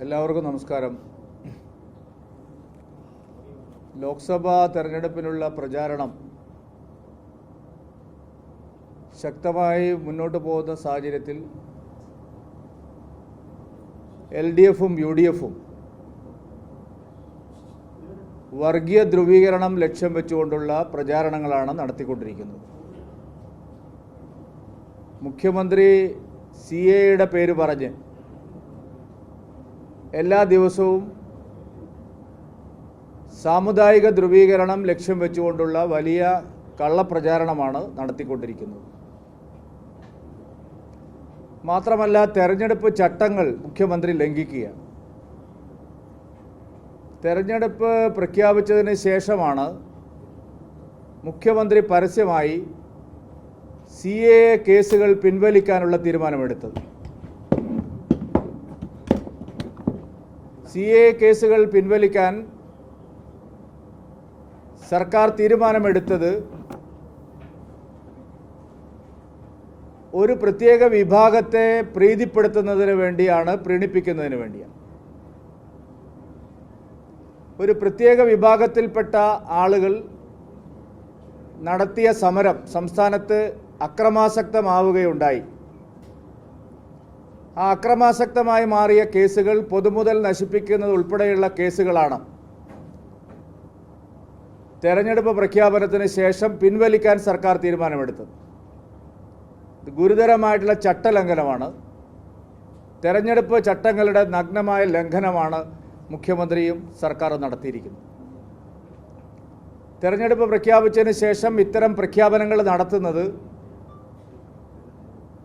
എല്ലാവർക്കും നമസ്കാരം. ലോക്സഭാ തെരഞ്ഞെടുപ്പിനുള്ള പ്രചാരണം ശക്തമായി മുന്നോട്ട് പോകുന്ന സാഹചര്യത്തിൽ LDFും UDFും വർഗീയ ധ്രുവീകരണം ലക്ഷ്യം വെച്ചുകൊണ്ടുള്ള പ്രചാരണങ്ങളാണ് നടത്തിക്കൊണ്ടിരിക്കുന്നത്. മുഖ്യമന്ത്രി CAയുടെ പേര് പറഞ്ഞ് എല്ലാ ദിവസവും സാമുദായിക ധ്രുവീകരണം ലക്ഷ്യം വെച്ചുകൊണ്ടുള്ള വലിയ കള്ളപ്രചാരണമാണ് നടത്തിക്കൊണ്ടിരിക്കുന്നത്. മാത്രമല്ല, തെരഞ്ഞെടുപ്പ് ചട്ടങ്ങൾ മുഖ്യമന്ത്രി ലംഘിക്കുകയാണ്. തെരഞ്ഞെടുപ്പ് പ്രഖ്യാപിച്ചതിന് ശേഷമാണ് മുഖ്യമന്ത്രി പരസ്യമായി CAA കേസുകൾ പിൻവലിക്കാനുള്ള തീരുമാനമെടുത്തത്. CAA കേസുകൾ പിൻവലിക്കാൻ സർക്കാർ തീരുമാനമെടുത്തത് ഒരു പ്രത്യേക വിഭാഗത്തെ പ്രീതിപ്പെടുത്തുന്നതിന് വേണ്ടിയാണ്, പ്രീണിപ്പിക്കുന്നതിന് വേണ്ടിയാണ്. ഒരു പ്രത്യേക വിഭാഗത്തിൽപ്പെട്ട ആളുകൾ നടത്തിയ സമരം സംസ്ഥാനത്ത് അക്രമാസക്തമാവുകയുണ്ടായി. ആ അക്രമാസക്തമായി മാറിയ കേസുകൾ പൊതുമുതൽ നശിപ്പിക്കുന്നത് ഉൾപ്പെടെയുള്ള കേസുകളാണ് തെരഞ്ഞെടുപ്പ് പ്രഖ്യാപനത്തിന് ശേഷം പിൻവലിക്കാൻ സർക്കാർ തീരുമാനമെടുത്തത്. ഇത് ഗുരുതരമായിട്ടുള്ള ചട്ടലംഘനമാണ്. തെരഞ്ഞെടുപ്പ് ചട്ടങ്ങളുടെ നഗ്നമായ ലംഘനമാണ് മുഖ്യമന്ത്രിയും സർക്കാരും നടത്തിയിരിക്കുന്നത്. തെരഞ്ഞെടുപ്പ് പ്രഖ്യാപിച്ചതിന് ശേഷം ഇത്തരം പ്രഖ്യാപനങ്ങൾ നടത്തുന്നത്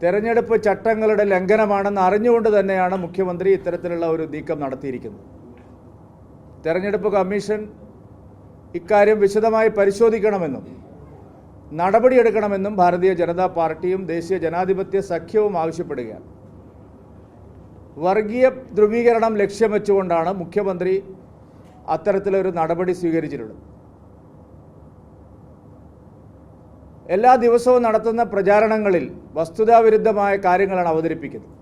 തെരഞ്ഞെടുപ്പ് ചട്ടങ്ങളുടെ ലംഘനമാണെന്ന് അറിഞ്ഞുകൊണ്ട് തന്നെയാണ് മുഖ്യമന്ത്രി ഇത്തരത്തിലുള്ള ഒരു നീക്കം നടത്തിയിരിക്കുന്നത്. തെരഞ്ഞെടുപ്പ് കമ്മീഷൻ ഇക്കാര്യം വിശദമായി പരിശോധിക്കണമെന്നും നടപടിയെടുക്കണമെന്നും ഭാരതീയ ജനതാ പാർട്ടിയും ദേശീയ ജനാധിപത്യ സഖ്യവും ആവശ്യപ്പെടുകയാണ്. വർഗീയ ധ്രുവീകരണം ലക്ഷ്യം വെച്ചുകൊണ്ടാണ് മുഖ്യമന്ത്രി അത്തരത്തിലൊരു നടപടി സ്വീകരിച്ചിട്ടുള്ളത്. എല്ലാ ദിവസവും നടത്തുന്ന പ്രചാരണങ്ങളിൽ വസ്തുതാവിരുദ്ധമായ കാര്യങ്ങളാണ് അവതരിപ്പിക്കുന്നത്.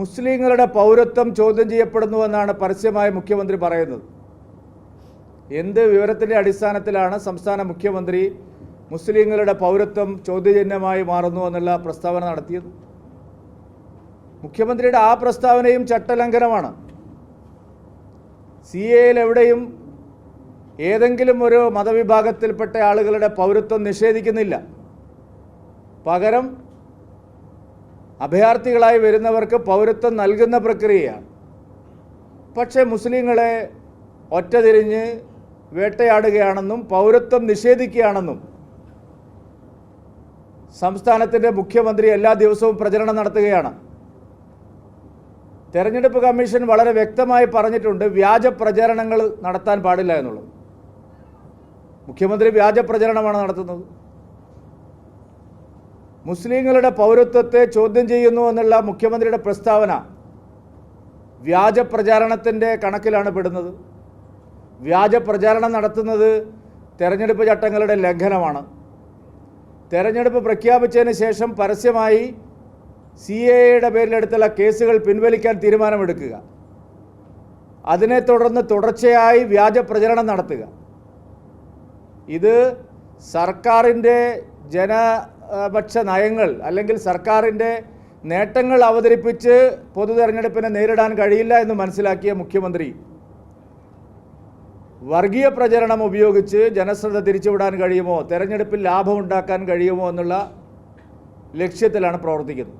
മുസ്ലിങ്ങളുടെ പൗരത്വം ചോദ്യം ചെയ്യപ്പെടുന്നുവെന്നാണ് പരസ്യമായി മുഖ്യമന്ത്രി പറയുന്നത്. എന്ത് വിവരത്തിൻ്റെ അടിസ്ഥാനത്തിലാണ് സംസ്ഥാന മുഖ്യമന്ത്രി മുസ്ലിങ്ങളുടെ പൗരത്വം ചോദ്യചിഹ്നമായി മാറുന്നു എന്നുള്ള പ്രസ്താവന നടത്തിയത്? മുഖ്യമന്ത്രിയുടെ ആ പ്രസ്താവനയും ചട്ടലംഘനമാണ്. CAയിൽ എവിടെയും ഏതെങ്കിലും ഒരു മതവിഭാഗത്തിൽപ്പെട്ട ആളുകളുടെ പൗരത്വം നിഷേധിക്കുന്നില്ല. പകരം അഭയാർത്ഥികളായി വരുന്നവർക്ക് പൗരത്വം നൽകുന്ന പ്രക്രിയയാണ്. പക്ഷേ മുസ്ലിങ്ങളെ ഒറ്റതിരിഞ്ഞ് വേട്ടയാടുകയാണെന്നും പൗരത്വം നിഷേധിക്കുകയാണെന്നും സംസ്ഥാനത്തിൻ്റെ മുഖ്യമന്ത്രി എല്ലാ ദിവസവും പ്രചരണം നടത്തുകയാണ്. തെരഞ്ഞെടുപ്പ് കമ്മീഷൻ വളരെ വ്യക്തമായി പറഞ്ഞിട്ടുണ്ട്, വ്യാജ പ്രചരണങ്ങൾ നടത്താൻ പാടില്ല എന്നുള്ളത്. മുഖ്യമന്ത്രി വ്യാജ പ്രചരണമാണ് നടത്തുന്നത്. മുസ്ലിങ്ങളുടെ പൗരത്വത്തെ ചോദ്യം ചെയ്യുന്നു എന്നുള്ള മുഖ്യമന്ത്രിയുടെ പ്രസ്താവന വ്യാജ പ്രചാരണത്തിൻ്റെ കണക്കിലാണ് പെടുന്നത്. വ്യാജ പ്രചാരണം നടത്തുന്നത് തെരഞ്ഞെടുപ്പ് ചട്ടങ്ങളുടെ ലംഘനമാണ്. തെരഞ്ഞെടുപ്പ് പ്രഖ്യാപിച്ചതിന് ശേഷം പരസ്യമായി CAയുടെ പേരിലെടുത്തുള്ള കേസുകൾ പിൻവലിക്കാൻ തീരുമാനമെടുക്കുക, അതിനെ തുടർന്ന് തുടർച്ചയായി വ്യാജ പ്രചരണം നടത്തുക, ഇത് സർക്കാരിൻ്റെ ജനപക്ഷ നയങ്ങൾ അല്ലെങ്കിൽ സർക്കാരിൻ്റെ നേട്ടങ്ങൾ അവതരിപ്പിച്ച് പൊതു തെരഞ്ഞെടുപ്പിനെ നേരിടാൻ കഴിയില്ല എന്ന് മനസ്സിലാക്കിയ മുഖ്യമന്ത്രി വർഗീയ പ്രചരണം ഉപയോഗിച്ച് ജനശ്രദ്ധ തിരിച്ചുവിടാൻ കഴിയുമോ, തെരഞ്ഞെടുപ്പിൽ ലാഭമുണ്ടാക്കാൻ കഴിയുമോ എന്നുള്ള ലക്ഷ്യത്തിലാണ് പ്രവർത്തിക്കുന്നത്.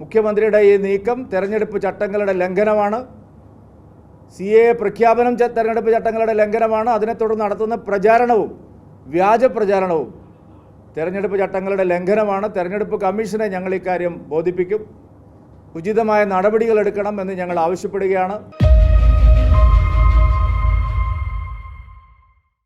മുഖ്യമന്ത്രിയുടെ ഈ നീക്കം തെരഞ്ഞെടുപ്പ് ചട്ടങ്ങളുടെ ലംഘനമാണ്. CAA പ്രഖ്യാപനം തെരഞ്ഞെടുപ്പ് ചട്ടങ്ങളുടെ ലംഘനമാണ്. അതിനെ തുടർന്ന് നടത്തുന്ന പ്രചാരണവും വ്യാജ പ്രചാരണവും തെരഞ്ഞെടുപ്പ് ചട്ടങ്ങളുടെ ലംഘനമാണ്. തെരഞ്ഞെടുപ്പ് കമ്മീഷനെ ഞങ്ങൾ ഇക്കാര്യം ബോധിപ്പിക്കും. ഉചിതമായ നടപടികൾ എടുക്കണം എന്ന് ഞങ്ങൾ ആവശ്യപ്പെടുകയാണ്.